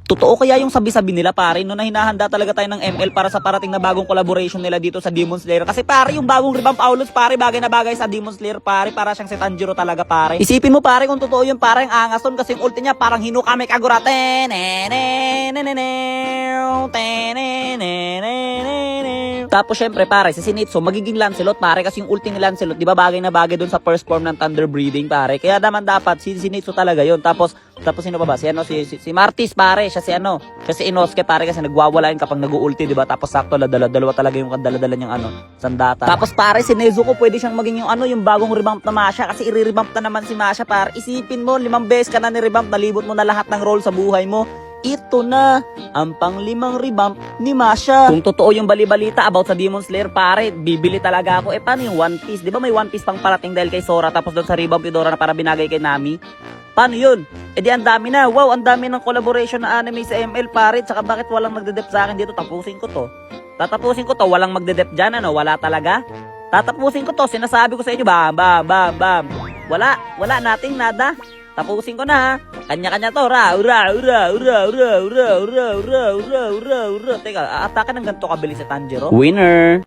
Totoo kaya yung sabi-sabi nila pare, no, na hinahanda talaga tayo ng ML para sa parating na bagong collaboration nila dito sa Demon Slayer. Kasi pare, yung bagong revamp Aulus pare, bagay na bagay sa Demon Slayer pare, para siyang si Tanjiro talaga pare. Isipin mo pare kung totoo yun, pare, ang angas nun kasi yung ulti niya parang Hinokami Kagura. Tapos syempre pare, si Zenitsu magiging Lancelot pare, kasi yung ulti ni Lancelot, di ba bagay na bagay dun sa first form ng Thunder Breathing pare. Kaya naman dapat si Zenitsu talaga yun. Tapos sino pa ba? Si Martis pare, siya si Inosuke pare, kasi nagwawalain kapag nag-ulti, di ba? Tapos sakto dalawa talaga yung dala niyang sandata. Tapos pare, si Nezuko pwede siyang maging yung bagong revamp na Masha, kasi i-revamp na naman si Masha pare. Isipin mo, 5 beses ka na ni-revamp, nalibot mo na lahat ng role sa buhay mo. Ito na ang pang-5 revamp ni Masha. Kung totoo yung bali-balita about sa Demon Slayer pare, bibili talaga ako. Paano yung One Piece? Di ba may One Piece pang parating dahil kay Sora, tapos doon sa revamp ni Dora na para binagay kay Nami? Paano yun? Di ang dami na. Wow, ang dami ng collaboration na anime sa ML pare. Tsaka bakit walang magdedep sa akin dito? Tapusin ko to. Tatapusin ko to. Walang magdedep dyan, Wala talaga. Tatapusin ko to. Sinasabi ko sa inyo, bam, bam, bam, bam. Wala, nating nada. Tapusin ko na, ha. Kanya-kanya to. Teka, atake ng ganito kabilis si Tanjiro. Winner!